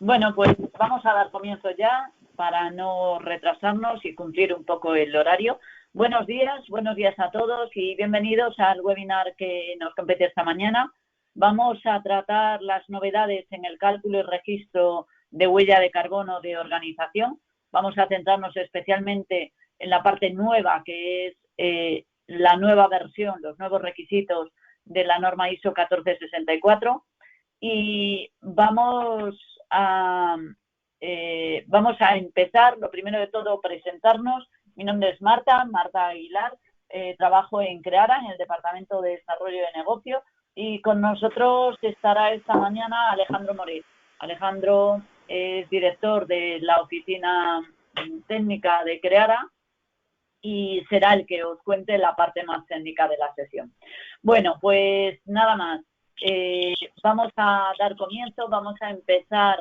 Bueno, pues vamos a dar comienzo ya para no retrasarnos y cumplir un poco el horario. Buenos días a todos y bienvenidos al webinar que nos compete esta mañana. Vamos a tratar las novedades en el cálculo y registro de huella de carbono de organización. Vamos a centrarnos especialmente en la parte nueva, que es la nueva versión, los nuevos requisitos de la norma ISO 1464. Y vamos a empezar, lo primero de todo, presentarnos. Mi nombre es Marta Aguilar, trabajo en CREARA, en el Departamento de Desarrollo de Negocio, y con nosotros estará esta mañana Alejandro Moret. Alejandro es director de la oficina técnica de CREARA y será el que os cuente la parte más técnica de la sesión. Bueno, pues nada más. Vamos a dar comienzo, vamos a empezar.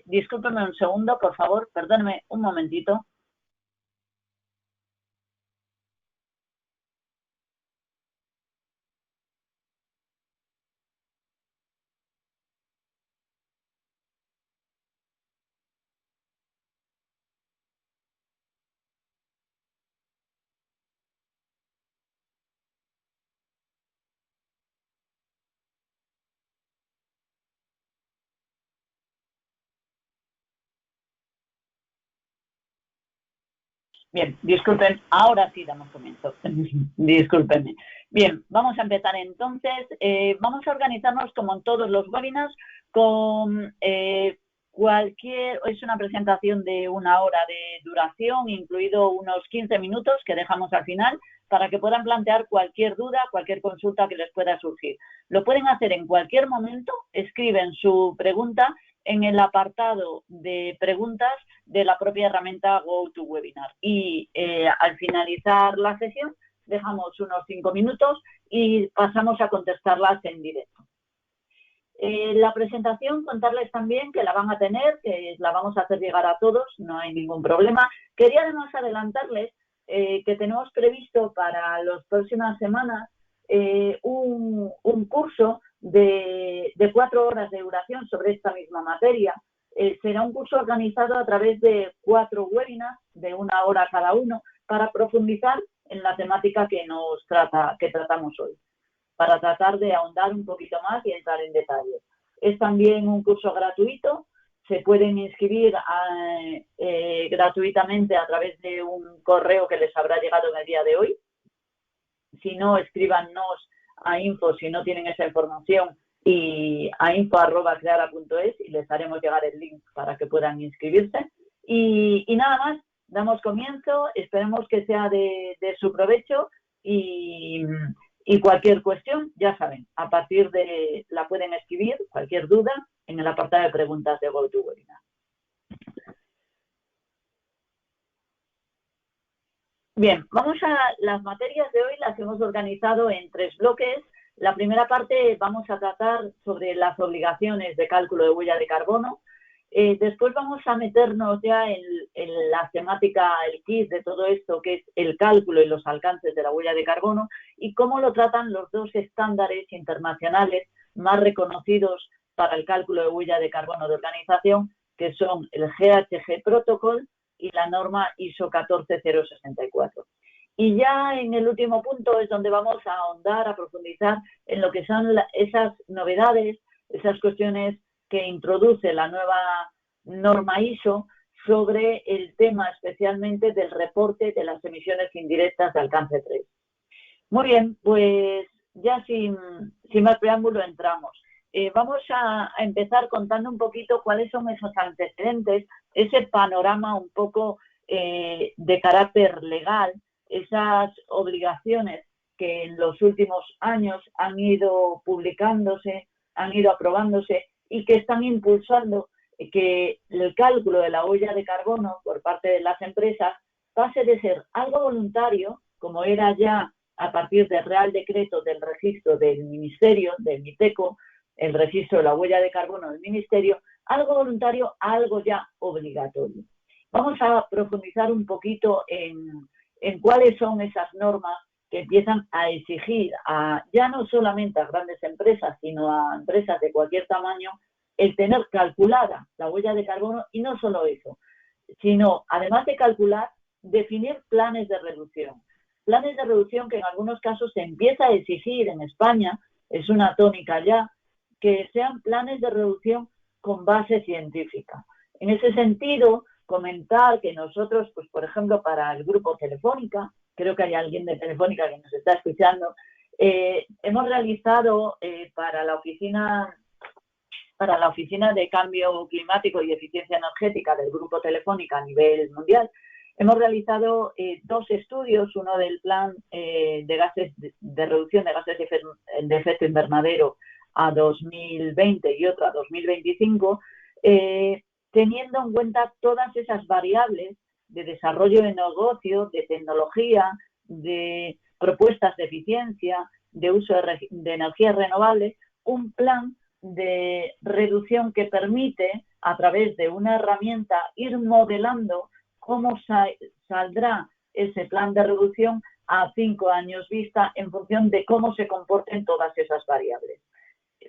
Discúlpeme un segundo, por favor, perdóneme un momentito. Bien, disculpen, ahora sí damos comienzo. Discúlpenme. Bien, vamos a empezar entonces. Vamos a organizarnos como en todos los webinars con es una presentación de 1 hora de duración, incluido unos 15 minutos que dejamos al final, para que puedan plantear cualquier duda, cualquier consulta que les pueda surgir. Lo pueden hacer en cualquier momento, escriben su pregunta en el apartado de preguntas de la propia herramienta GoToWebinar. Y al finalizar la sesión, dejamos unos 5 minutos y pasamos a contestarlas en directo. La presentación, contarles también que la van a tener, que la vamos a hacer llegar a todos, no hay ningún problema. Quería además adelantarles que tenemos previsto para las próximas semanas un curso de 4 horas de duración sobre esta misma materia. Será un curso organizado a través de 4 webinars de 1 hora cada uno para profundizar en la temática que tratamos hoy, para tratar de ahondar un poquito más y entrar en detalles. Es también un curso gratuito, se pueden inscribir gratuitamente a través de un correo que les habrá llegado en el día de hoy. Si no, escríbanos a info si no tienen esa información y a info@creara.es y les haremos llegar el link para que puedan inscribirse. Y nada más, damos comienzo, esperemos que sea de su provecho y cualquier cuestión, ya saben, a partir de la pueden escribir, cualquier duda, en el apartado de preguntas de GoToWebinar. Bien, vamos a las materias de hoy, las hemos organizado en 3 bloques. La primera parte vamos a tratar sobre las obligaciones de cálculo de huella de carbono. Después vamos a meternos ya en la temática, el kit de todo esto, que es el cálculo y los alcances de la huella de carbono y cómo lo tratan los 2 estándares internacionales más reconocidos para el cálculo de huella de carbono de organización, que son el GHG Protocol y la norma ISO 14064. Y ya en el último punto es donde vamos a ahondar, a profundizar en lo que son esas novedades, esas cuestiones que introduce la nueva norma ISO sobre el tema especialmente del reporte de las emisiones indirectas de alcance 3. Muy bien, pues ya sin más preámbulo entramos. Vamos a empezar contando un poquito cuáles son esos antecedentes, ese panorama un poco de carácter legal, esas obligaciones que en los últimos años han ido publicándose, han ido aprobándose y que están impulsando que el cálculo de la huella de carbono por parte de las empresas pase de ser algo voluntario, como era ya a partir del Real Decreto del registro del Ministerio, del MITECO, el registro de la huella de carbono del Ministerio, algo voluntario a algo ya obligatorio. Vamos a profundizar un poquito en cuáles son esas normas que empiezan a exigir ya no solamente a grandes empresas, sino a empresas de cualquier tamaño, el tener calculada la huella de carbono, y no solo eso, sino además de calcular, definir planes de reducción. Planes de reducción que en algunos casos se empieza a exigir en España, es una tónica ya, que sean planes de reducción con base científica. En ese sentido, comentar que nosotros, pues por ejemplo, para el grupo Telefónica, creo que hay alguien de Telefónica que nos está escuchando, hemos realizado para la oficina de Cambio Climático y Eficiencia Energética del Grupo Telefónica a nivel mundial, hemos realizado 2 estudios, uno del plan de reducción de gases de efecto invernadero a 2020 y otro a 2025, teniendo en cuenta todas esas variables de desarrollo de negocio, de tecnología, de propuestas de eficiencia, de uso de energías renovables, un plan de reducción que permite, a través de una herramienta, ir modelando cómo saldrá ese plan de reducción a 5 años vista en función de cómo se comporten todas esas variables.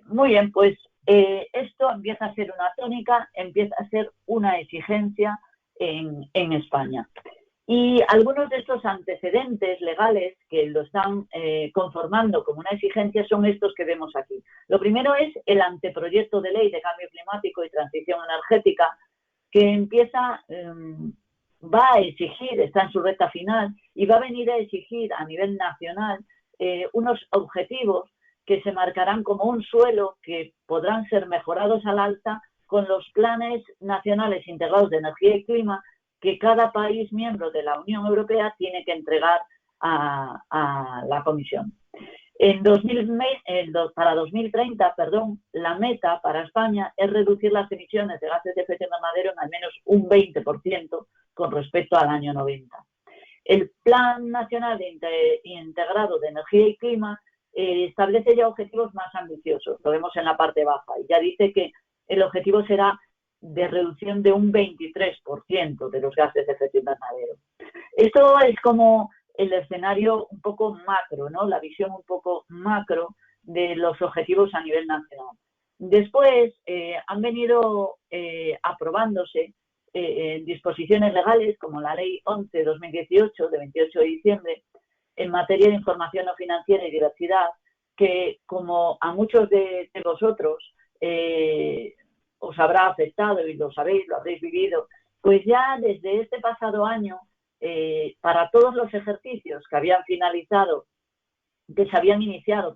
Muy bien, pues esto empieza a ser una tónica, empieza a ser una exigencia en España. Y algunos de estos antecedentes legales que lo están conformando como una exigencia son estos que vemos aquí. Lo primero es el anteproyecto de ley de cambio climático y transición energética, que va a exigir, está en su recta final, y va a venir a exigir a nivel nacional unos objetivos que se marcarán como un suelo que podrán ser mejorados al alza con los planes nacionales integrados de energía y clima que cada país miembro de la Unión Europea tiene que entregar a la Comisión. Para 2030, la meta para España es reducir las emisiones de gases de efecto invernadero en al menos un 20% con respecto al año 90. El Plan Nacional Integrado de Energía y Clima establece ya objetivos más ambiciosos, lo vemos en la parte baja, y ya dice que el objetivo será de reducción de un 23% de los gases de efecto invernadero. Esto es como el escenario un poco macro, ¿no? La visión un poco macro de los objetivos a nivel nacional. Después han venido aprobándose disposiciones legales como la Ley 11/2018 de 28 de diciembre en materia de información no financiera y diversidad, que como a muchos de vosotros os habrá afectado y lo sabéis, lo habréis vivido, pues ya desde este pasado año, para todos los ejercicios que se habían iniciado,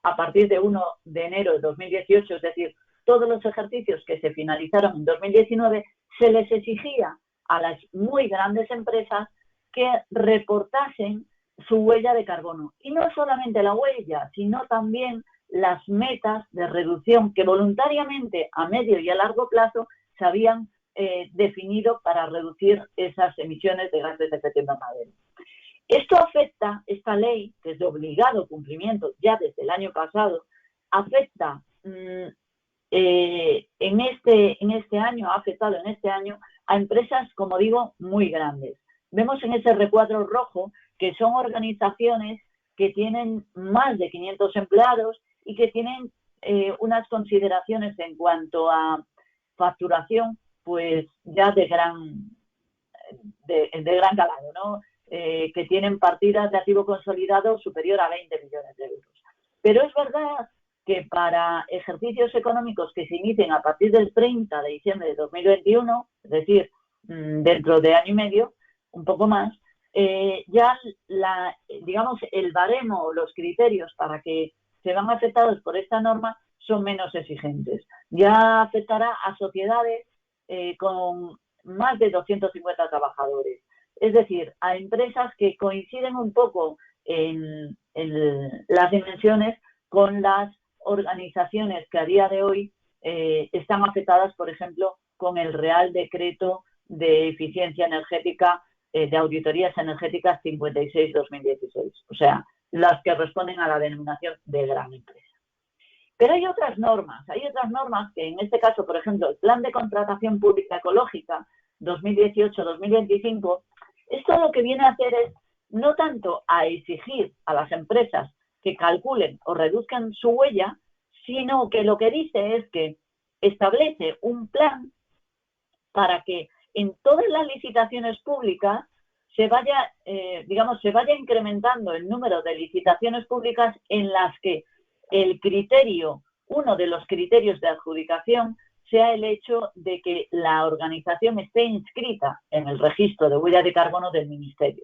a partir de 1 de enero de 2018, es decir, todos los ejercicios que se finalizaron en 2019, se les exigía a las muy grandes empresas que reportasen su huella de carbono. Y no solamente la huella, sino también las metas de reducción que voluntariamente a medio y a largo plazo se habían definido para reducir esas emisiones de gases de efecto invernadero. Esto afecta, esta ley, que es de obligado cumplimiento ya desde el año pasado, afecta en este año, ha afectado en este año a empresas, como digo, muy grandes. Vemos en ese recuadro rojo que son organizaciones que tienen más de 500 empleados y que tienen unas consideraciones en cuanto a facturación, pues ya de gran calado, ¿no? Que tienen partidas de activo consolidado superior a 20 millones de euros. Pero es verdad que para ejercicios económicos que se inicien a partir del 30 de diciembre de 2021, es decir, dentro de año y medio, un poco más, ya digamos el baremo, los criterios para que se van afectados por esta norma son menos exigentes. Ya afectará a sociedades con más de 250 trabajadores. Es decir, a empresas que coinciden un poco en las dimensiones con las organizaciones que a día de hoy están afectadas, por ejemplo, con el Real Decreto de Eficiencia Energética de Auditorías Energéticas 56/2016. O sea, las que responden a la denominación de gran empresa. Pero hay otras normas que en este caso, por ejemplo, el Plan de Contratación Pública Ecológica 2018-2025, esto lo que viene a hacer es no tanto a exigir a las empresas que calculen o reduzcan su huella, sino que lo que dice es que establece un plan para que en todas las licitaciones públicas se vaya, se vaya incrementando el número de licitaciones públicas en las que uno de los criterios de adjudicación sea el hecho de que la organización esté inscrita en el registro de huella de carbono del Ministerio.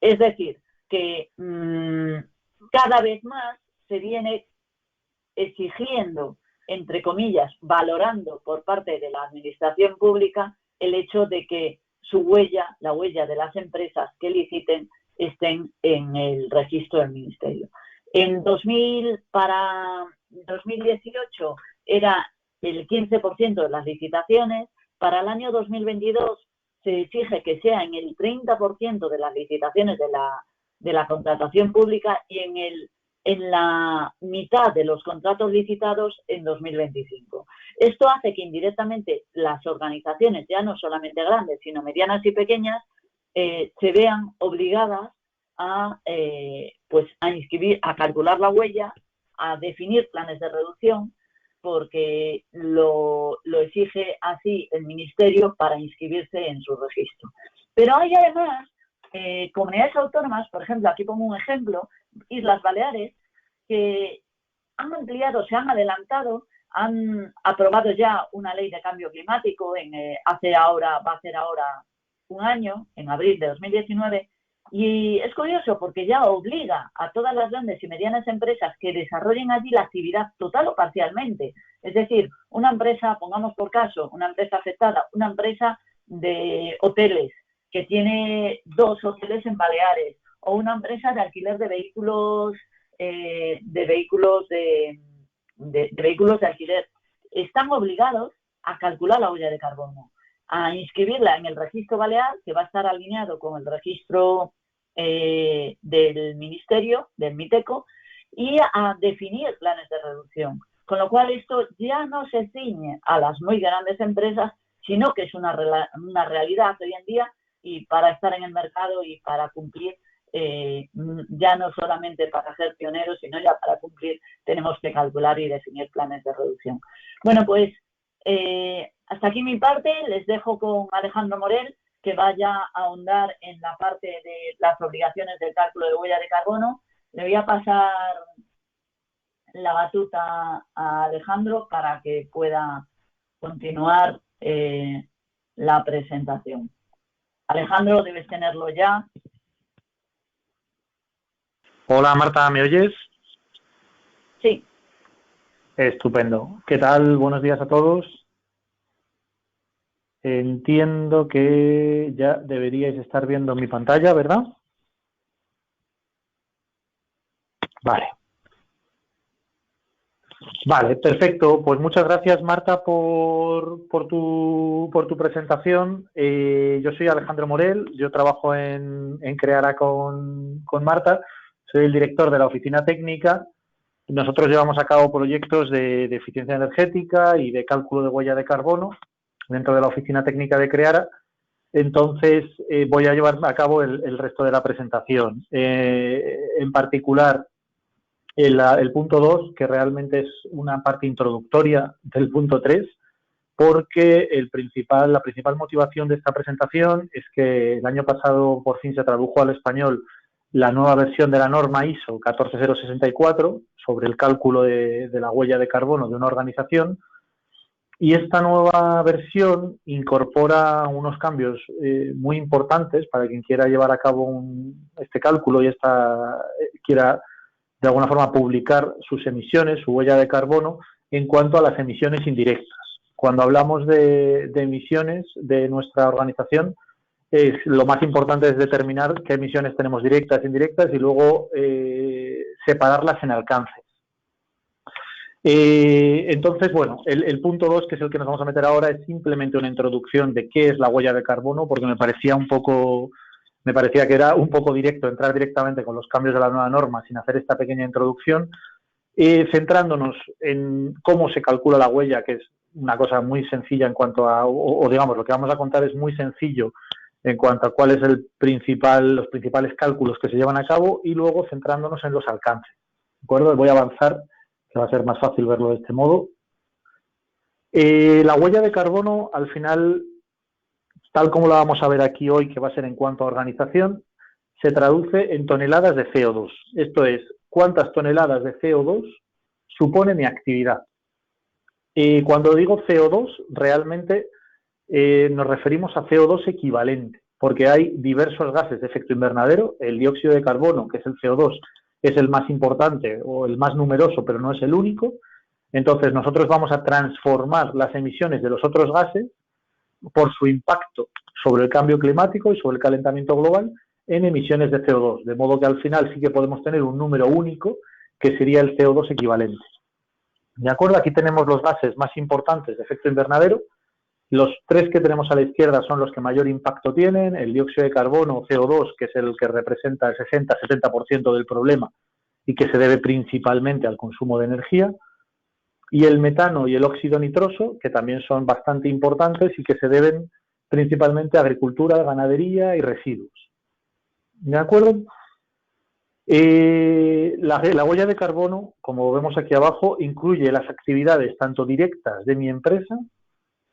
Es decir, que cada vez más se viene exigiendo, entre comillas, valorando por parte de la administración pública el hecho de que su huella, la huella de las empresas que liciten, estén en el registro del Ministerio. Para 2018 era el 15% de las licitaciones. Para el año 2022 se exige que sea en el 30% de las licitaciones de la contratación pública y en la mitad de los contratos licitados en 2025. Esto hace que indirectamente las organizaciones, ya no solamente grandes, sino medianas y pequeñas, se vean obligadas a inscribir, a calcular la huella, a definir planes de reducción, porque lo exige así el Ministerio para inscribirse en su registro. Pero hay además comunidades autónomas, por ejemplo, aquí pongo un ejemplo, Islas Baleares, que han ampliado, se han adelantado, han aprobado ya una ley de cambio climático va a ser ahora un año, en abril de 2019, y es curioso porque ya obliga a todas las grandes y medianas empresas que desarrollen allí la actividad total o parcialmente. Es decir, una empresa, pongamos por caso, una empresa afectada, una empresa de hoteles que tiene 2 hoteles en Baleares, o una empresa de alquiler de vehículos de alquiler, están obligados a calcular la huella de carbono, a inscribirla en el registro balear, que va a estar alineado con el registro del Ministerio, del MITECO, y a definir planes de reducción. Con lo cual esto ya no se ciñe a las muy grandes empresas, sino que es una realidad hoy en día, y para estar en el mercado y para cumplir, ya no solamente para ser pioneros, sino ya para cumplir tenemos que calcular y definir planes de reducción. Bueno, pues hasta aquí mi parte. Les dejo con Alejandro Morel, que vaya a ahondar en la parte de las obligaciones del cálculo de huella de carbono. Le voy a pasar la batuta a Alejandro para que pueda continuar la presentación. Alejandro, debes tenerlo ya. Hola Marta, ¿me oyes? Sí. Estupendo. ¿Qué tal? Buenos días a todos. Entiendo que ya deberíais estar viendo mi pantalla, ¿verdad? Vale. Vale, perfecto. Pues muchas gracias, Marta, por tu presentación. Yo soy Alejandro Morel, yo trabajo en Creara con Marta, soy el director de la oficina técnica. Nosotros llevamos a cabo proyectos de eficiencia energética y de cálculo de huella de carbono dentro de la oficina técnica de Creara. Entonces, voy a llevar a cabo el resto de la presentación. En particular, el punto 2, que realmente es una parte introductoria del punto 3, porque la principal motivación de esta presentación es que el año pasado por fin se tradujo al español la nueva versión de la norma ISO 14064 sobre el cálculo de la huella de carbono de una organización, y esta nueva versión incorpora unos cambios muy importantes para quien quiera llevar a cabo este cálculo y quiera de alguna forma publicar sus emisiones, su huella de carbono, en cuanto a las emisiones indirectas. Cuando hablamos de emisiones de nuestra organización, lo más importante es determinar qué emisiones tenemos directas e indirectas y luego separarlas en alcances. Entonces, bueno, el punto 2, que es el que nos vamos a meter ahora, es simplemente una introducción de qué es la huella de carbono, porque me parecía que era un poco directo entrar directamente con los cambios de la nueva norma sin hacer esta pequeña introducción, centrándonos en cómo se calcula la huella, que es una cosa muy sencilla en cuanto a, o digamos, lo que vamos a contar es muy sencillo en cuanto a cuál es los principales cálculos que se llevan a cabo, y luego centrándonos en los alcances. ¿De acuerdo? Voy a avanzar, que va a ser más fácil verlo de este modo. La huella de carbono, al final, tal como la vamos a ver aquí hoy, que va a ser en cuanto a organización, se traduce en toneladas de CO2. Esto es, cuántas toneladas de CO2 supone mi actividad. Cuando digo CO2, realmente nos referimos a CO2 equivalente, porque hay diversos gases de efecto invernadero. El dióxido de carbono, que es el CO2, es el más importante o el más numeroso, pero no es el único. Entonces, nosotros vamos a transformar las emisiones de los otros gases por su impacto sobre el cambio climático y sobre el calentamiento global en emisiones de CO2, de modo que al final sí que podemos tener un número único que sería el CO2 equivalente. ¿De acuerdo? Aquí tenemos los gases más importantes de efecto invernadero. Los tres que tenemos a la izquierda son los que mayor impacto tienen: el dióxido de carbono, CO2, que es el que representa el 60-70% del problema y que se debe principalmente al consumo de energía, y el metano y el óxido nitroso, que también son bastante importantes y que se deben principalmente a agricultura, ganadería y residuos. ¿De acuerdo? La huella de carbono, como vemos aquí abajo, incluye las actividades tanto directas de mi empresa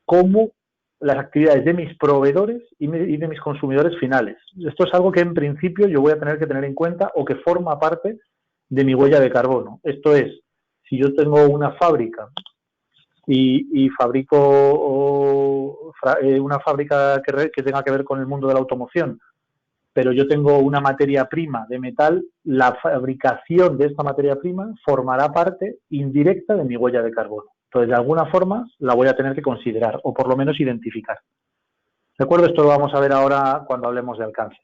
como las actividades de mis proveedores y de mis consumidores finales. Esto es algo que en principio yo voy a tener que tener en cuenta o que forma parte de mi huella de carbono. Esto es, si yo tengo una fábrica y fabrico una fábrica que tenga que ver con el mundo de la automoción, pero yo tengo una materia prima de metal, la fabricación de esta materia prima formará parte indirecta de mi huella de carbono. Entonces, de alguna forma, la voy a tener que considerar, o por lo menos identificar. ¿De acuerdo? Esto lo vamos a ver ahora cuando hablemos de alcance.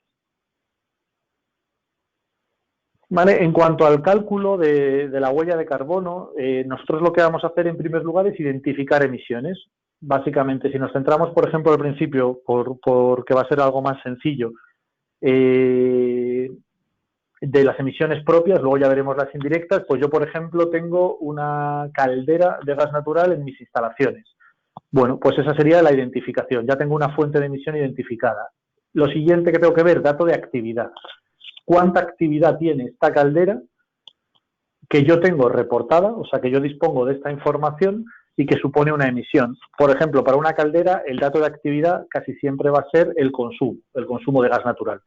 Vale, en cuanto al cálculo de la huella de carbono, nosotros lo que vamos a hacer en primer lugar es identificar emisiones. Básicamente, si nos centramos, por ejemplo, al principio, porque va a ser algo más sencillo, de las emisiones propias, luego ya veremos las indirectas, pues yo, por ejemplo, tengo una caldera de gas natural en mis instalaciones. Bueno, pues esa sería la identificación. Ya tengo una fuente de emisión identificada. Lo siguiente que tengo que ver, dato de actividad. ¿Cuánta actividad tiene esta caldera que yo tengo reportada? O sea, que yo dispongo de esta información y que supone una emisión. Por ejemplo, para una caldera, el dato de actividad casi siempre va a ser el consumo de gas natural.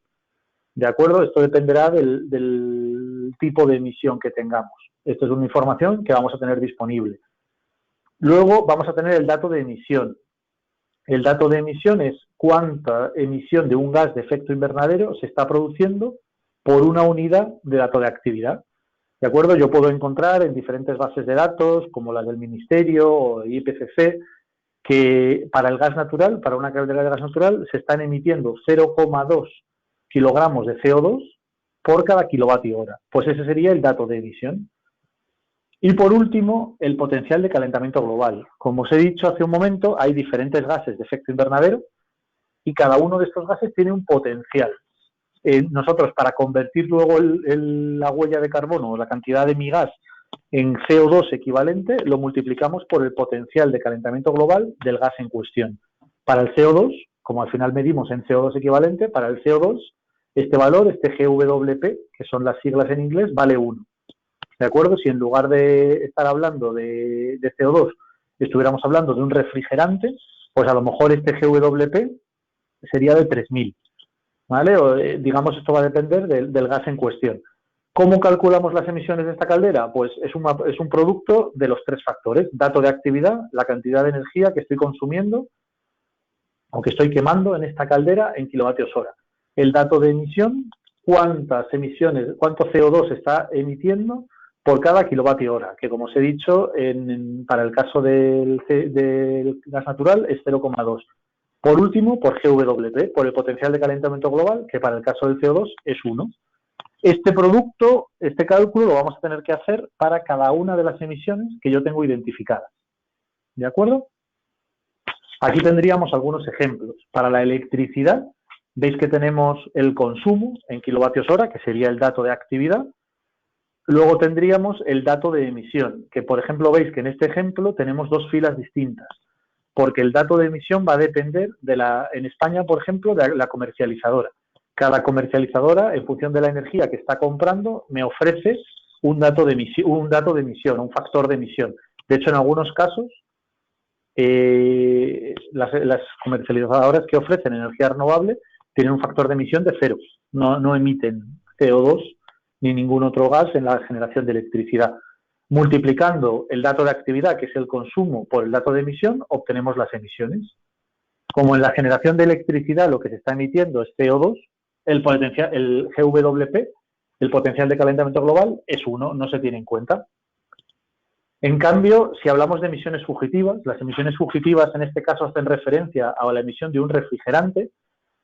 ¿De acuerdo? Esto dependerá del tipo de emisión que tengamos. Esto es una información que vamos a tener disponible. Luego vamos a tener el dato de emisión. El dato de emisión es cuánta emisión de un gas de efecto invernadero se está produciendo por una unidad de dato de actividad. ¿De acuerdo? Yo puedo encontrar en diferentes bases de datos, como las del Ministerio o IPCC, que para el gas natural, para una caldera de gas natural, se están emitiendo 0,2 kilogramos de CO2 por cada kilovatio hora. Pues ese sería el dato de emisión. Y por último, el potencial de calentamiento global. Como os he dicho hace un momento, hay diferentes gases de efecto invernadero y cada uno de estos gases tiene un potencial. Nosotros, para convertir luego la huella de carbono o la cantidad de mi gas en CO2 equivalente, lo multiplicamos por el potencial de calentamiento global del gas en cuestión. Para el CO2, como al final medimos en CO2 equivalente, para el CO2, este valor, este GWP, que son las siglas en inglés, vale 1. ¿De acuerdo? Si en lugar de estar hablando de CO2 estuviéramos hablando de un refrigerante, pues a lo mejor este GWP sería de 3000. ¿Vale? O, digamos, esto va a depender del gas en cuestión. ¿Cómo calculamos las emisiones de esta caldera? Pues es un producto de los tres factores: dato de actividad, la cantidad de energía que estoy consumiendo o que estoy quemando en esta caldera en kilovatios hora. El dato de emisión, cuántas emisiones, cuánto CO2 se está emitiendo por cada kilovatio hora, que como os he dicho, para el caso del gas natural es 0,2. Por último, por GWP, por el potencial de calentamiento global, que para el caso del CO2 es 1. Este producto, este cálculo, lo vamos a tener que hacer para cada una de las emisiones que yo tengo identificadas. ¿De acuerdo? Aquí tendríamos algunos ejemplos. Para la electricidad, veis que tenemos el consumo en kilovatios hora, que sería el dato de actividad. Luego tendríamos el dato de emisión, que por ejemplo veis que en este ejemplo tenemos dos filas distintas, porque el dato de emisión va a depender en España, por ejemplo, de la comercializadora. Cada comercializadora, en función de la energía que está comprando, me ofrece un dato de emisión, un factor de emisión. De hecho, en algunos casos, las comercializadoras que ofrecen energía renovable tienen un factor de emisión de 0. No emiten CO2 ni ningún otro gas en la generación de electricidad. Multiplicando el dato de actividad, que es el consumo, por el dato de emisión, obtenemos las emisiones. Como en la generación de electricidad lo que se está emitiendo es CO2, el GWP, el potencial de calentamiento global, es 1, no se tiene en cuenta. En cambio, si hablamos de emisiones fugitivas, las emisiones fugitivas en este caso hacen referencia a la emisión de un refrigerante.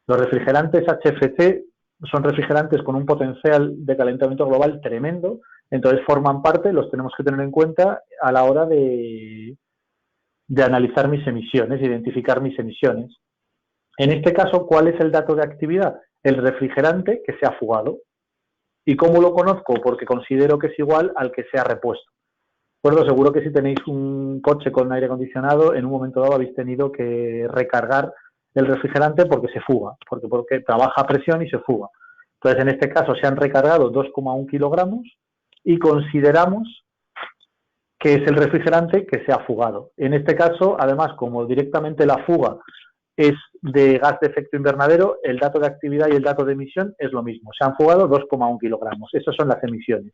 Los refrigerantes HFC son refrigerantes con un potencial de calentamiento global tremendo, entonces forman parte, los tenemos que tener en cuenta a la hora de analizar mis emisiones, identificar mis emisiones. En este caso, ¿cuál es el dato de actividad? El refrigerante que se ha fugado. ¿Y cómo lo conozco? Porque considero que es igual al que se ha repuesto. Recuerdo, seguro que si tenéis un coche con aire acondicionado, en un momento dado habéis tenido que recargar el refrigerante porque se fuga, porque trabaja a presión y se fuga. Entonces, en este caso se han recargado 2,1 kilogramos y consideramos que es el refrigerante que se ha fugado. En este caso, además, como directamente la fuga es de gas de efecto invernadero, el dato de actividad y el dato de emisión es lo mismo. Se han fugado 2,1 kilogramos. Esas son las emisiones.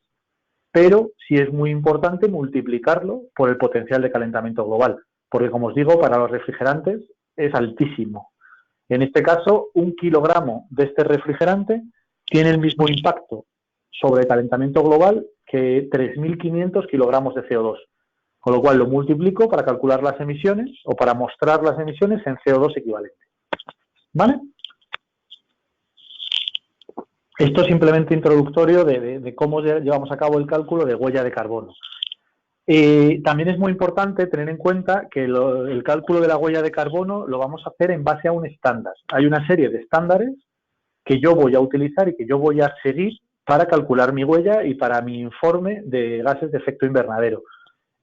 Pero sí es muy importante multiplicarlo por el potencial de calentamiento global, porque, como os digo, para los refrigerantes es altísimo. En este caso, 1 kilogramo de este refrigerante tiene el mismo impacto sobre el calentamiento global que 3.500 kilogramos de CO2. Con lo cual lo multiplico para calcular las emisiones o para mostrar las emisiones en CO2 equivalente. ¿Vale? Esto es simplemente introductorio de cómo llevamos a cabo el cálculo de huella de carbono. También es muy importante tener en cuenta que el cálculo de la huella de carbono lo vamos a hacer en base a un estándar. Hay una serie de estándares que yo voy a utilizar y que yo voy a seguir para calcular mi huella y para mi informe de gases de efecto invernadero.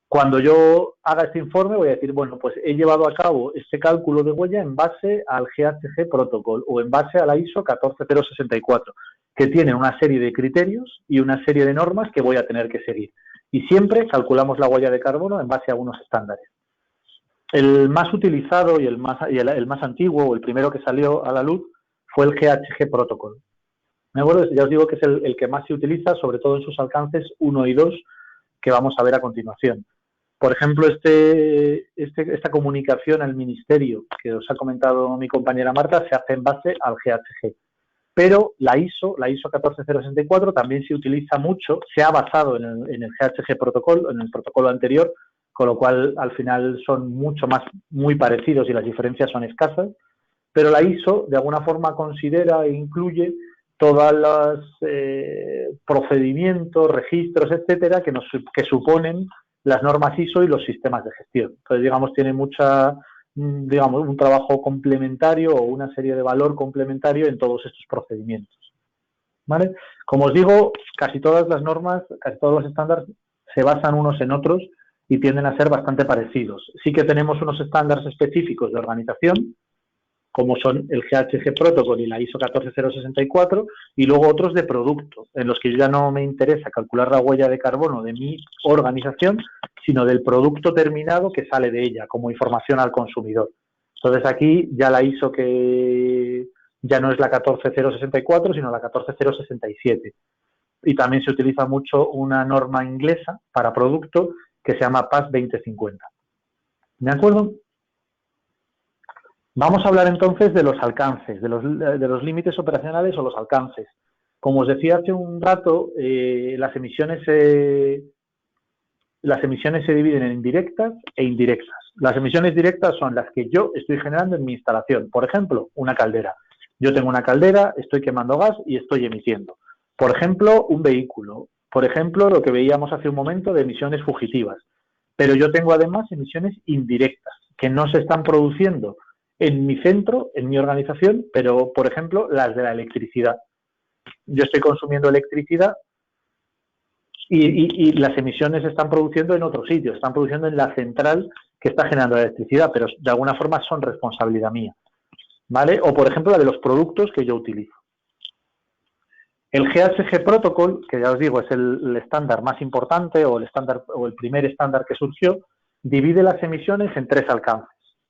Cuando yo haga este informe voy a decir, bueno, pues he llevado a cabo este cálculo de huella en base al GHG Protocol o en base a la ISO 14064, que tiene una serie de criterios y una serie de normas que voy a tener que seguir. Y siempre calculamos la huella de carbono en base a unos estándares. El más utilizado y el más antiguo, o el primero que salió a la luz, fue el GHG Protocol. ¿De acuerdo? Ya os digo que es el que más se utiliza, sobre todo en sus alcances 1 y 2, que vamos a ver a continuación. Por ejemplo, esta comunicación al Ministerio que os ha comentado mi compañera Marta se hace en base al GHG. Pero la ISO 14064 también se utiliza mucho, se ha basado en el GHG protocolo, en el protocolo anterior, con lo cual al final son muy parecidos y las diferencias son escasas. Pero la ISO de alguna forma considera e incluye todos los procedimientos, registros, etcétera, que suponen las normas ISO y los sistemas de gestión. Entonces, digamos, tiene un trabajo complementario o una serie de valor complementario en todos estos procedimientos. ¿Vale? Como os digo, casi todas las normas, casi todos los estándares se basan unos en otros y tienden a ser bastante parecidos. Sí que tenemos unos estándares específicos de organización, como son el GHG Protocol y la ISO 14064, y luego otros de producto, en los que ya no me interesa calcular la huella de carbono de mi organización, sino del producto terminado que sale de ella, como información al consumidor. Entonces aquí ya la ISO que ya no es la 14064, sino la 14067. Y también se utiliza mucho una norma inglesa para producto que se llama PAS 2050. ¿De acuerdo? Vamos a hablar entonces de los alcances, de los límites operacionales o los alcances. Como os decía hace un rato, las emisiones se dividen en directas e indirectas. Las emisiones directas son las que yo estoy generando en mi instalación. Por ejemplo, una caldera. Yo tengo una caldera, estoy quemando gas y estoy emitiendo. Por ejemplo, un vehículo. Por ejemplo, lo que veíamos hace un momento de emisiones fugitivas. Pero yo tengo además emisiones indirectas, que no se están produciendo en mi centro, en mi organización, pero, por ejemplo, las de la electricidad. Yo estoy consumiendo electricidad y las emisiones se están produciendo en otro sitio, están produciendo en la central que está generando la electricidad, pero de alguna forma son responsabilidad mía, ¿vale? O, por ejemplo, la de los productos que yo utilizo. El GHG Protocol, que ya os digo es el estándar más importante o el primer estándar que surgió, divide las emisiones en 3 alcances.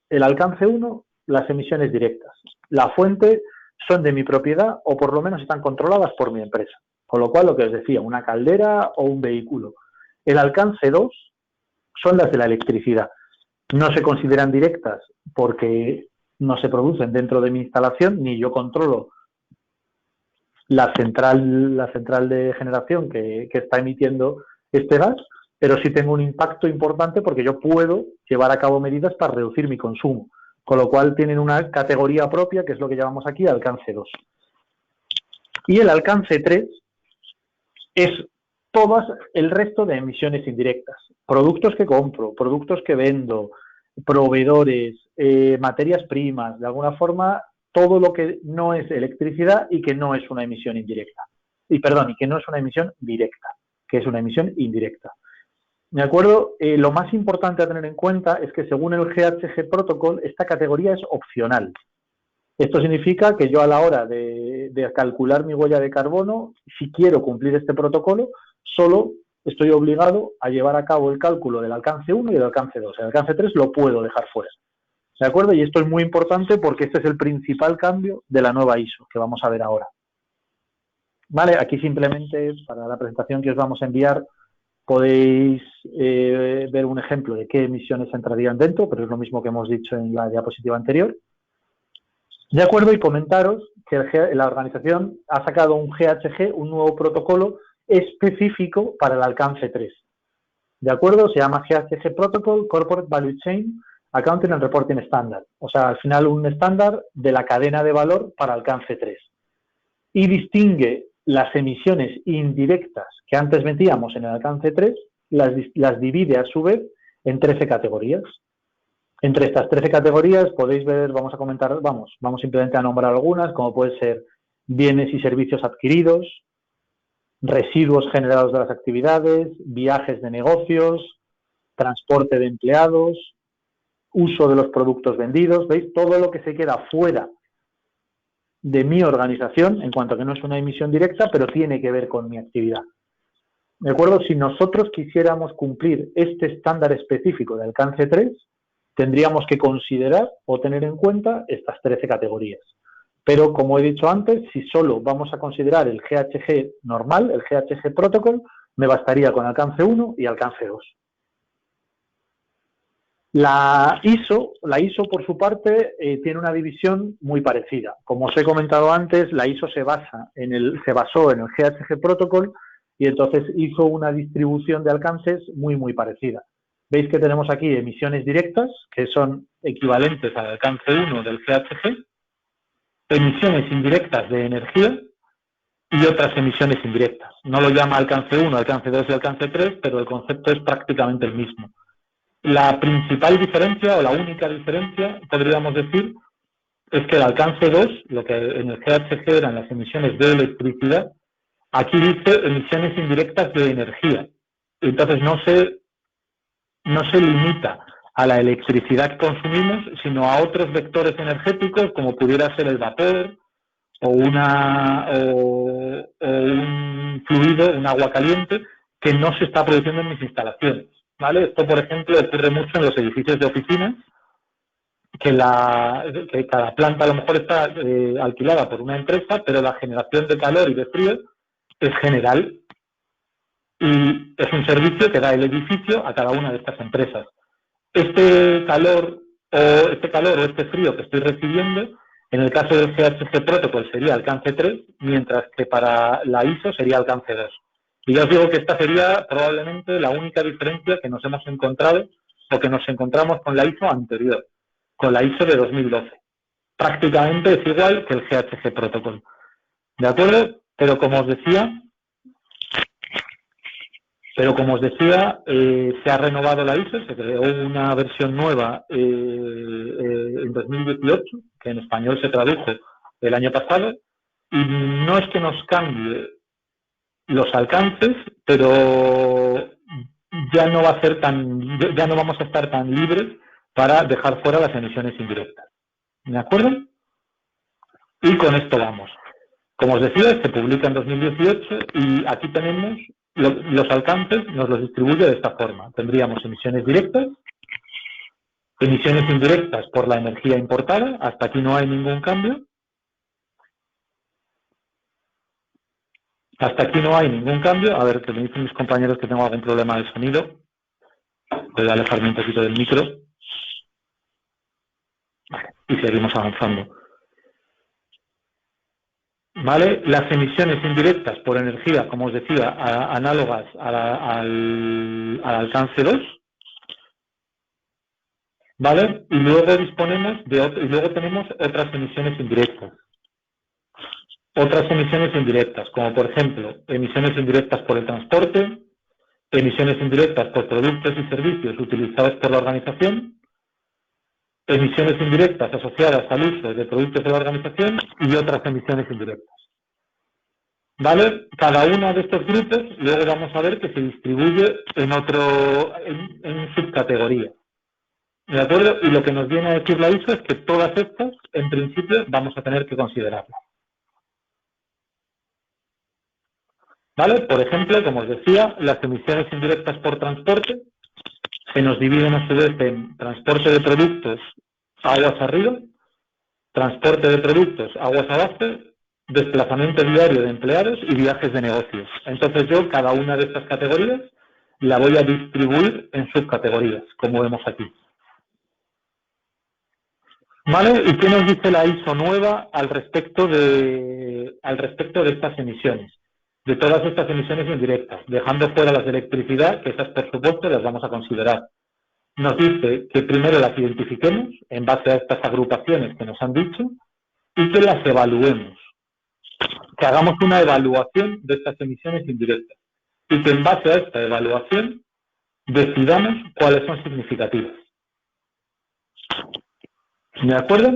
El alcance 1, las emisiones directas. La fuente son de mi propiedad o por lo menos están controladas por mi empresa. Con lo cual, lo que os decía, una caldera o un vehículo. El alcance 2 son las de la electricidad. No se consideran directas porque no se producen dentro de mi instalación, ni yo controlo la central de generación que está emitiendo este gas, pero sí tengo un impacto importante porque yo puedo llevar a cabo medidas para reducir mi consumo. Con lo cual tienen una categoría propia, que es lo que llamamos aquí alcance 2. Y el alcance 3 es todas el resto de emisiones indirectas. Productos que compro, productos que vendo, proveedores, materias primas, de alguna forma, todo lo que no es electricidad y que no es una emisión indirecta. Y que no es una emisión directa, que es una emisión indirecta. ¿De acuerdo? Lo más importante a tener en cuenta es que según el GHG Protocol, esta categoría es opcional. Esto significa que yo a la hora de calcular mi huella de carbono, si quiero cumplir este protocolo, solo estoy obligado a llevar a cabo el cálculo del alcance 1 y del alcance 2. El alcance 3 lo puedo dejar fuera. ¿De acuerdo? Y esto es muy importante porque este es el principal cambio de la nueva ISO que vamos a ver ahora. Vale, aquí simplemente para la presentación que os vamos a enviar podéis ver un ejemplo de qué emisiones entrarían dentro, pero es lo mismo que hemos dicho en la diapositiva anterior. De acuerdo, y comentaros que la organización ha sacado un GHG, un nuevo protocolo específico para el alcance 3. ¿De acuerdo? Se llama GHG Protocol Corporate Value Chain Accounting and Reporting Standard. O sea, al final un estándar de la cadena de valor para alcance 3. Y distingue las emisiones indirectas que antes metíamos en el alcance 3, las divide a su vez en 13 categorías. Entre estas 13 categorías podéis ver, vamos simplemente a nombrar algunas, como pueden ser bienes y servicios adquiridos, residuos generados de las actividades, viajes de negocios, transporte de empleados, uso de los productos vendidos, ¿veis? Todo lo que se queda fuera de mi organización, en cuanto a que no es una emisión directa, pero tiene que ver con mi actividad. ¿De acuerdo? Si nosotros quisiéramos cumplir este estándar específico de alcance 3, tendríamos que considerar o tener en cuenta estas 13 categorías. Pero, como he dicho antes, si solo vamos a considerar el GHG normal, el GHG Protocol, me bastaría con alcance 1 y alcance 2. La ISO, por su parte, tiene una división muy parecida. Como os he comentado antes, la ISO se basó en el GHG Protocol y entonces hizo una distribución de alcances muy parecida. Veis que tenemos aquí emisiones directas, que son equivalentes al alcance 1 del GHG, emisiones indirectas de energía y otras emisiones indirectas. No lo llama alcance 1, alcance 2 y alcance 3, pero el concepto es prácticamente el mismo. La principal diferencia, o la única diferencia, podríamos decir, es que el alcance 2, lo que en el GHG eran las emisiones de electricidad, aquí dice emisiones indirectas de energía. Entonces no se limita a la electricidad que consumimos, sino a otros vectores energéticos, como pudiera ser el vapor, o un fluido, un agua caliente, que no se está produciendo en mis instalaciones. ¿Vale? Esto, por ejemplo, ocurre mucho en los edificios de oficinas, que cada planta a lo mejor está alquilada por una empresa, pero la generación de calor y de frío es general y es un servicio que da el edificio a cada una de estas empresas. Este calor o este frío que estoy recibiendo, en el caso del GHG Protocol sería alcance 3, mientras que para la ISO sería alcance 2. Y ya os digo que esta sería probablemente la única diferencia que nos hemos encontrado o que nos encontramos con la ISO anterior, con la ISO de 2012. Prácticamente es igual que el GHG Protocol. ¿De acuerdo? Pero como os decía, se ha renovado la ISO, se creó una versión nueva en 2018, que en español se tradujo el año pasado, y no es que nos cambie los alcances, pero ya no vamos a estar tan libres para dejar fuera las emisiones indirectas. ¿De acuerdo? Y con esto vamos. Como os decía, se publica en 2018 y aquí tenemos los alcances, nos los distribuye de esta forma. Tendríamos emisiones directas, Emisiones indirectas por la energía importada, hasta aquí no hay ningún cambio. Hasta aquí no hay ningún cambio. A ver, que me dicen mis compañeros que tengo algún problema de sonido. Voy a alejarme un poquito del micro. Vale, y seguimos avanzando. ¿Vale? Las emisiones indirectas por energía, como os decía, análogas al alcance 2. ¿Vale? Y luego tenemos otras emisiones indirectas. Otras emisiones indirectas, como por ejemplo, emisiones indirectas por el transporte, emisiones indirectas por productos y servicios utilizados por la organización, emisiones indirectas asociadas al uso de productos de la organización y otras emisiones indirectas. ¿Vale? Cada uno de estos grupos luego vamos a ver que se distribuye en subcategorías. ¿De acuerdo? Y lo que nos viene a decir la ISO es que todas estas, en principio, vamos a tener que considerarlas. ¿Vale? Por ejemplo, como os decía, las emisiones indirectas por transporte se nos dividen a su vez en transporte de productos aguas arriba, transporte de productos aguas abajo, desplazamiento diario de empleados y viajes de negocios. Entonces yo cada una de estas categorías la voy a distribuir en subcategorías, como vemos aquí. ¿Vale? ¿Y qué nos dice la ISO nueva al respecto de estas emisiones? De todas estas emisiones indirectas, dejando fuera las de electricidad, que esas por supuesto las vamos a considerar. Nos dice que primero las identifiquemos en base a estas agrupaciones que nos han dicho y que las evaluemos. Que hagamos una evaluación de estas emisiones indirectas y que en base a esta evaluación decidamos cuáles son significativas. ¿De acuerdo?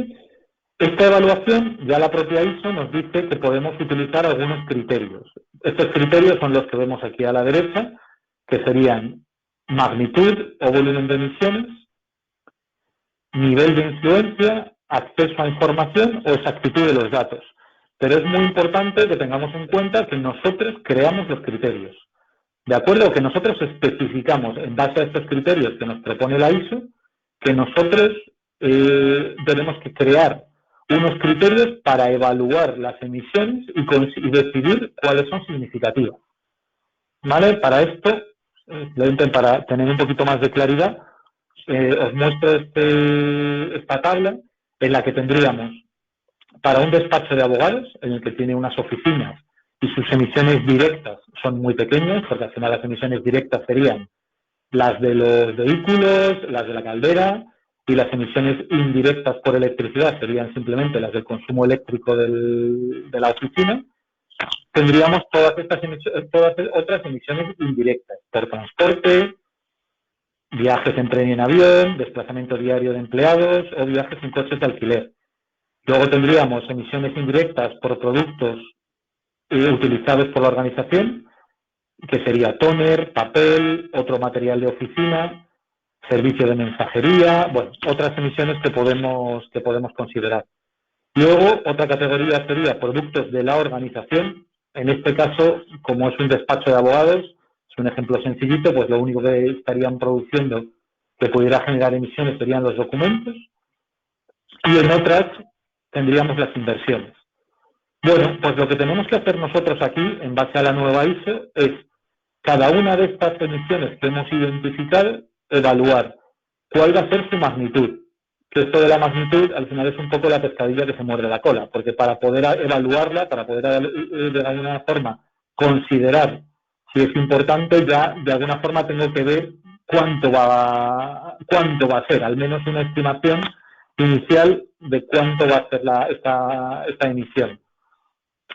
Esta evaluación, ya la propia ISO nos dice que podemos utilizar algunos criterios. Estos criterios son los que vemos aquí a la derecha, que serían magnitud o volumen de emisiones, nivel de influencia, acceso a información o exactitud de los datos. Pero es muy importante que tengamos en cuenta que nosotros creamos los criterios. ¿De acuerdo? Que nosotros especificamos en base a estos criterios que nos propone la ISO, que nosotros tenemos que crear unos criterios para evaluar las emisiones y decidir cuáles son significativas. ¿Vale? Para esto, para tener un poquito más de claridad, os muestro esta tabla en la que tendríamos para un despacho de abogados, en el que tiene unas oficinas y sus emisiones directas son muy pequeñas, porque al final las emisiones directas serían las de los vehículos, las de la caldera, y las emisiones indirectas por electricidad serían simplemente las del consumo eléctrico de la oficina. Tendríamos todas otras emisiones indirectas por transporte, viajes en tren y en avión, desplazamiento diario de empleados o viajes en coches de alquiler. Luego tendríamos emisiones indirectas por productos utilizados por la organización, que sería tóner, papel, otro material de oficina, servicio de mensajería, bueno, otras emisiones que podemos considerar. Luego, otra categoría sería productos de la organización. En este caso, como es un despacho de abogados, es un ejemplo sencillito, pues lo único que estarían produciendo que pudiera generar emisiones serían los documentos. Y en otras tendríamos las inversiones. Bueno, pues lo que tenemos que hacer nosotros aquí, en base a la nueva ISO, es cada una de estas emisiones que hemos identificado, evaluar cuál va a ser su magnitud. Que esto de la magnitud, al final, es un poco la pescadilla que se muerde la cola, porque para poder evaluarla, para poder de alguna forma considerar si es importante, ya de alguna forma tengo que ver cuánto va a ser, al menos una estimación inicial de cuánto va a ser esta emisión.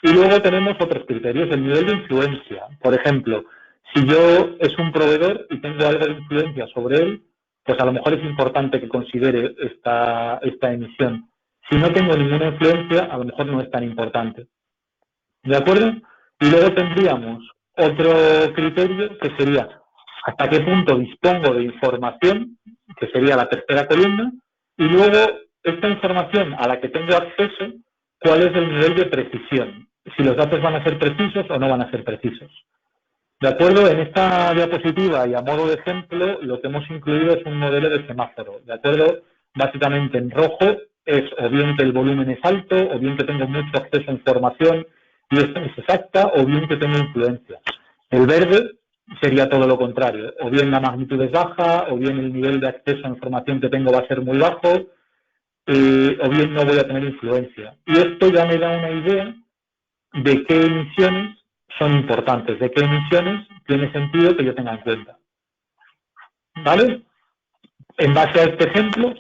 Y luego tenemos otros criterios, el nivel de influencia. Por ejemplo, si yo es un proveedor y tengo algo de influencia sobre él, pues a lo mejor es importante que considere esta emisión. Si no tengo ninguna influencia, a lo mejor no es tan importante. ¿De acuerdo? Y luego tendríamos otro criterio que sería hasta qué punto dispongo de información, que sería la tercera columna, y luego esta información a la que tengo acceso, cuál es el nivel de precisión, si los datos van a ser precisos o no van a ser precisos. De acuerdo, en esta diapositiva y a modo de ejemplo, lo que hemos incluido es un modelo de semáforo. De acuerdo, básicamente en rojo es o bien que el volumen es alto, o bien que tengo mucho acceso a información y esta es exacta, o bien que tengo influencia. El verde sería todo lo contrario, o bien la magnitud es baja, o bien el nivel de acceso a información que tengo va a ser muy bajo, o bien no voy a tener influencia. Y esto ya me da una idea de qué emisiones son importantes, de qué emisiones tiene sentido que yo tenga en cuenta. ¿Vale? En base a este ejemplo,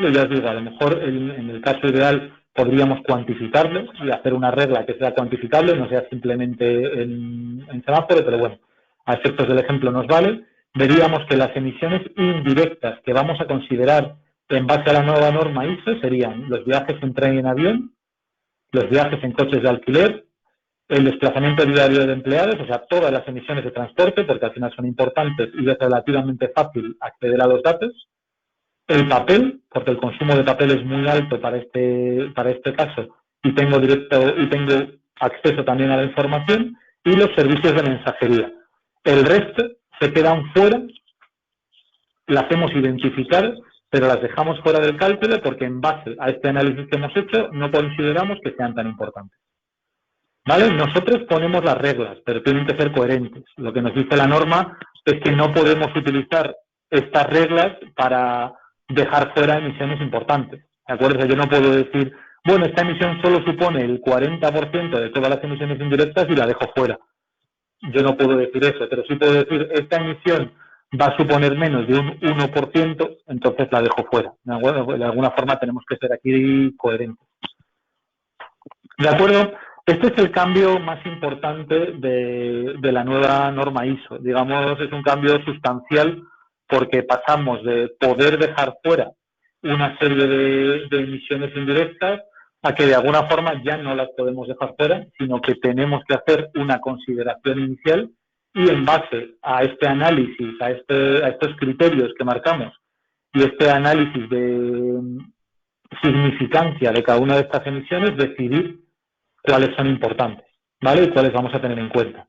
ya os digo, a lo mejor en el caso ideal podríamos cuantificarlo y hacer una regla que sea cuantificable, no sea simplemente en semáforo, pero bueno, a efectos del ejemplo nos vale. Veríamos que las emisiones indirectas que vamos a considerar en base a la nueva norma ISO serían los viajes en tren y en avión, los viajes en coches de alquiler, el desplazamiento diario de empleados, o sea, todas las emisiones de transporte, porque al final son importantes y es relativamente fácil acceder a los datos. El papel, porque el consumo de papel es muy alto para este caso y tengo acceso también a la información, y los servicios de mensajería. El resto se quedan fuera, las hemos identificado, pero las dejamos fuera del cálculo porque en base a este análisis que hemos hecho no consideramos que sean tan importantes. ¿Vale? Nosotros ponemos las reglas, pero tienen que ser coherentes. Lo que nos dice la norma es que no podemos utilizar estas reglas para dejar fuera emisiones importantes. ¿De acuerdo? O sea, yo no puedo decir, bueno, esta emisión solo supone el 40% de todas las emisiones indirectas y la dejo fuera. Yo no puedo decir eso, pero sí puedo decir, esta emisión va a suponer menos de un 1%, entonces la dejo fuera. De alguna forma tenemos que ser aquí coherentes. ¿De acuerdo? Este es el cambio más importante de la nueva norma ISO. Digamos, es un cambio sustancial porque pasamos de poder dejar fuera una serie de emisiones indirectas a que de alguna forma ya no las podemos dejar fuera, sino que tenemos que hacer una consideración inicial y en base a este análisis, a estos criterios que marcamos y este análisis de significancia de cada una de estas emisiones, decidir cuáles son importantes, ¿vale? Y cuáles vamos a tener en cuenta.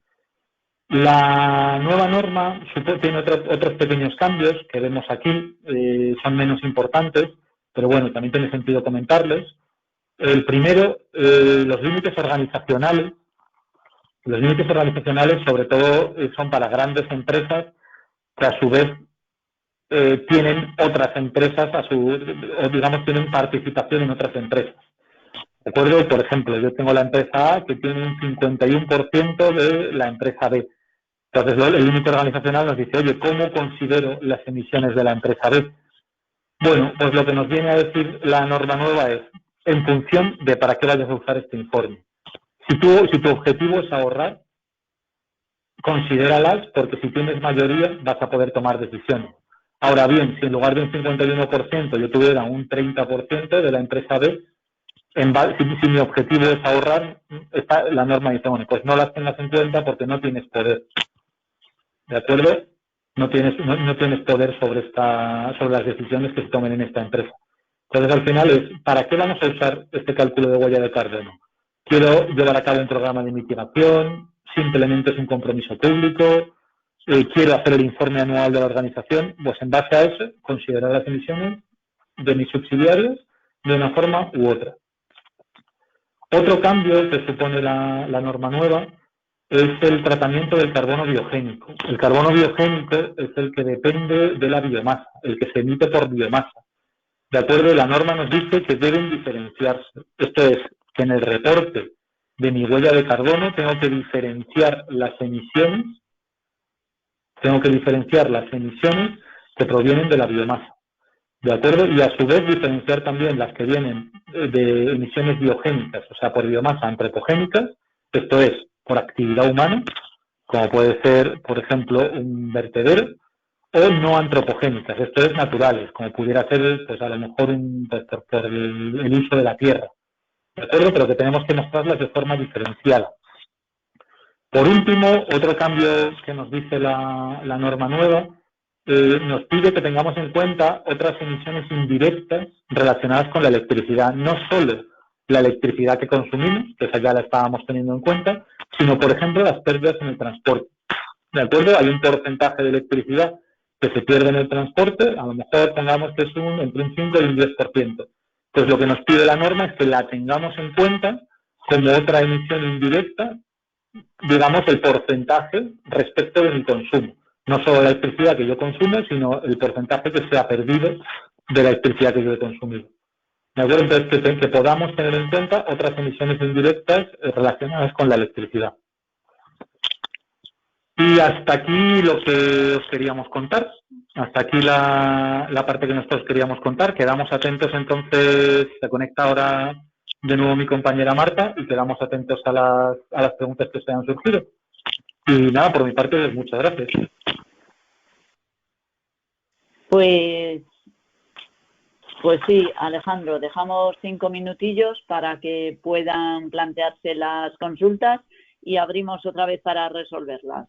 La nueva norma tiene otros pequeños cambios que vemos aquí, son menos importantes, pero bueno, también tiene sentido comentarles. El primero, los límites organizacionales. Los límites organizacionales, sobre todo, son para grandes empresas que a su vez tienen otras empresas, o digamos, tienen participación en otras empresas. ¿De acuerdo? Por ejemplo, yo tengo la empresa A que tiene un 51% de la empresa B. Entonces, el límite organizacional nos dice, oye, ¿cómo considero las emisiones de la empresa B? Bueno, pues lo que nos viene a decir la norma nueva es, en función de para qué vayas a usar este informe. Si tu objetivo es ahorrar, considéralas, porque si tienes mayoría vas a poder tomar decisiones. Ahora bien, si en lugar de un 51% yo tuviera un 30% de la empresa B, si mi objetivo es ahorrar, la norma dice, bueno, pues no las tengas en cuenta porque no tienes poder. ¿De acuerdo? No tienes poder sobre las decisiones que se tomen en esta empresa. Entonces, al final es, ¿para qué vamos a usar este cálculo de huella de carbono? Quiero llevar a cabo un programa de mitigación, simplemente es un compromiso público, quiero hacer el informe anual de la organización, pues en base a eso, considerar las emisiones de mis subsidiarios de una forma u otra. Otro cambio que supone la norma nueva es el tratamiento del carbono biogénico. El carbono biogénico es el que depende de la biomasa, el que se emite por biomasa. De acuerdo, la norma nos dice que deben diferenciarse. Esto es, que en el reporte de mi huella de carbono tengo que diferenciar las emisiones que provienen de la biomasa. ¿De acuerdo? Y a su vez diferenciar también las que vienen de emisiones biogénicas, o sea, por biomasa antropogénicas, esto es, por actividad humana, como puede ser, por ejemplo, un vertedero, o no antropogénicas, esto es, naturales, como pudiera ser, pues a lo mejor por el uso de la tierra. ¿De acuerdo? Pero que tenemos que mostrarlas de forma diferenciada. Por último, otro cambio que nos dice la norma nueva, nos pide que tengamos en cuenta otras emisiones indirectas relacionadas con la electricidad, no solo la electricidad que consumimos, que esa ya la estábamos teniendo en cuenta, sino, por ejemplo, las pérdidas en el transporte. ¿de acuerdo? Hay un porcentaje de electricidad que se pierde en el transporte, a lo mejor pongamos que es entre un 5 y un 10%. Pues lo que nos pide la norma es que la tengamos en cuenta como otra emisión indirecta, digamos, el porcentaje respecto de mi consumo. No solo la electricidad que yo consumo, sino el porcentaje que se ha perdido de la electricidad que yo he consumido. ¿De acuerdo? Entonces, que podamos tener en cuenta otras emisiones indirectas relacionadas con la electricidad. Y hasta aquí lo que os queríamos contar. Hasta aquí la parte que nosotros queríamos contar. Quedamos atentos entonces, se conecta ahora de nuevo mi compañera Marta y quedamos atentos a las preguntas que os hayan surgido. Y nada, por mi parte, pues, muchas gracias. Pues sí, Alejandro, dejamos 5 minutillos para que puedan plantearse las consultas y abrimos otra vez para resolverlas.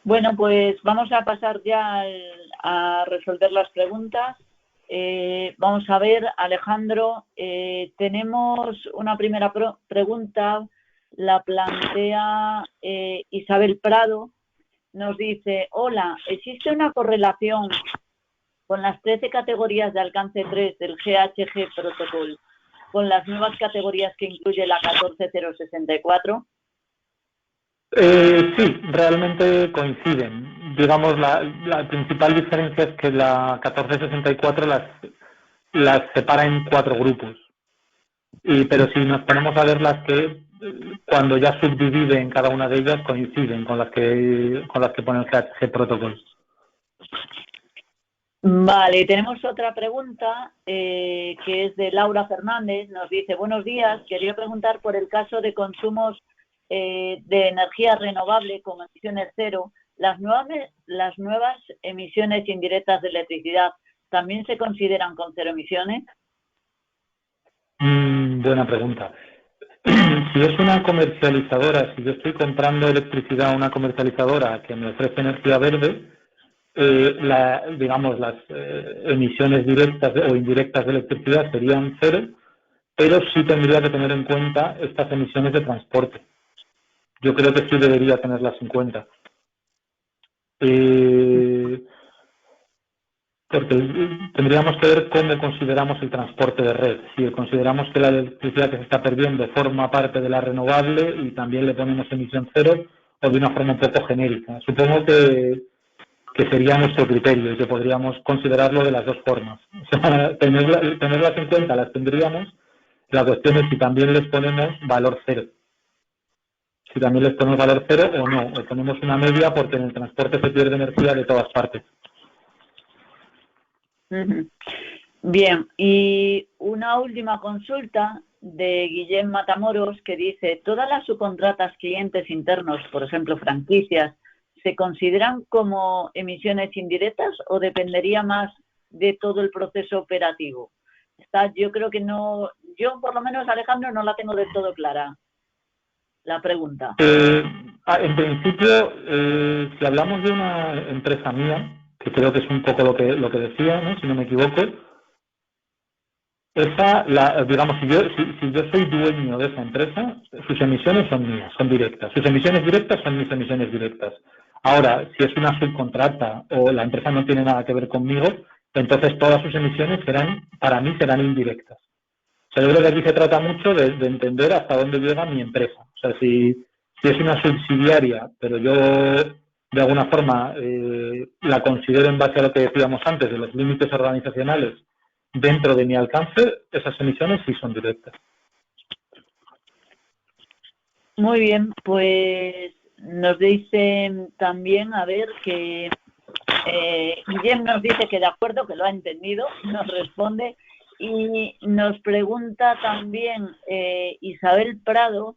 Bueno, pues vamos a pasar ya a resolver las preguntas. Vamos a ver, Alejandro, tenemos una primera pregunta, la plantea Isabel Prado. Nos dice, hola, ¿existe una correlación con las 13 categorías de alcance 3 del GHG Protocol con las nuevas categorías que incluye la 14064? Sí, realmente coinciden. Digamos, la principal diferencia es que la 1464 las separa en 4 grupos. Pero si nos ponemos a ver las que, cuando ya subdivide en cada una de ellas, coinciden con las que pone el GHG Protocol. Vale, tenemos otra pregunta que es de Laura Fernández. Nos dice, buenos días, quería preguntar por el caso de consumos de energía renovable con emisiones cero. ¿Las nuevas emisiones indirectas de electricidad también se consideran con cero emisiones? Buena pregunta. Si es una comercializadora, si yo estoy comprando electricidad a una comercializadora que me ofrece energía verde, digamos, las emisiones directas o indirectas de electricidad serían cero, pero sí tendría que tener en cuenta estas emisiones de transporte. Yo creo que sí debería tenerlas en cuenta. Porque tendríamos que ver cómo consideramos el transporte de red. Si consideramos que la electricidad que se está perdiendo forma parte de la renovable y también le ponemos emisión cero, o de una forma un poco genérica. Supongo que sería nuestro criterio y que podríamos considerarlo de las dos formas. O sea, tenerlas en cuenta las tendríamos. La cuestión es si también les ponemos valor cero. Si también les ponemos valor cero o no. O ponemos una media porque en el transporte se pierde energía de todas partes. Bien, y una última consulta de Guillem Matamoros que dice, ¿todas las subcontratas clientes internos, por ejemplo franquicias, se consideran como emisiones indirectas o dependería más de todo el proceso operativo? Yo creo que no, yo por lo menos, Alejandro, no la tengo del todo clara, la pregunta. En principio, si hablamos de una empresa mía, que creo que es un poco lo que decía, ¿no? Si no me equivoco, digamos, si yo soy dueño de esa empresa, sus emisiones son mías, son directas. Sus emisiones directas son mis emisiones directas. Ahora, si es una subcontrata o la empresa no tiene nada que ver conmigo, entonces todas sus emisiones para mí serán indirectas. O sea, yo creo que aquí se trata mucho de entender hasta dónde llega mi empresa. O sea, si es una subsidiaria, pero yo de alguna forma la considero en base a lo que decíamos antes, de los límites organizacionales dentro de mi alcance, esas emisiones sí son directas. Muy bien, pues nos dicen también, a ver, que Guillem nos dice que de acuerdo, que lo ha entendido, nos responde, y nos pregunta también Isabel Prado,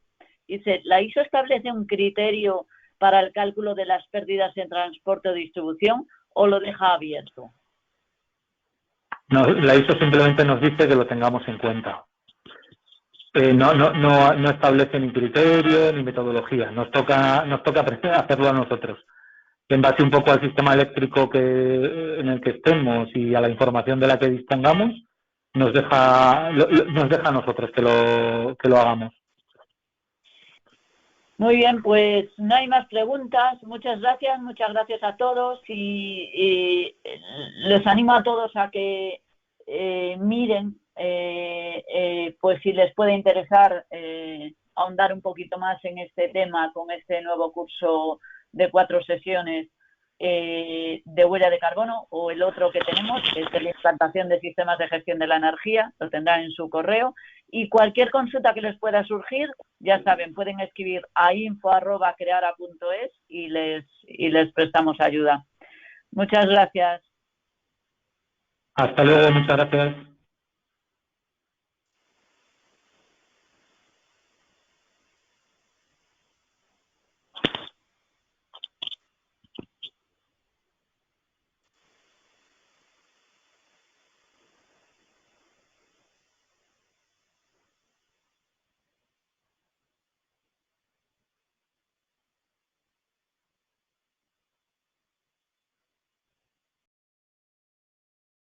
dice, ¿la ISO establece un criterio para el cálculo de las pérdidas en transporte o distribución o lo deja abierto? No, la ISO simplemente nos dice que lo tengamos en cuenta. No establece ni criterio ni metodología. Nos toca hacerlo a nosotros. En base un poco al sistema eléctrico en el que estemos y a la información de la que dispongamos, nos deja a nosotros que lo hagamos. Muy bien, pues no hay más preguntas. Muchas gracias a todos y les animo a todos a que miren, pues si les puede interesar ahondar un poquito más en este tema con este nuevo curso de 4 sesiones de huella de carbono, o el otro que tenemos, que es de la implantación de sistemas de gestión de la energía, lo tendrán en su correo. Y cualquier consulta que les pueda surgir, ya saben, pueden escribir a info@creara.es y les prestamos ayuda. Muchas gracias. Hasta luego, muchas gracias.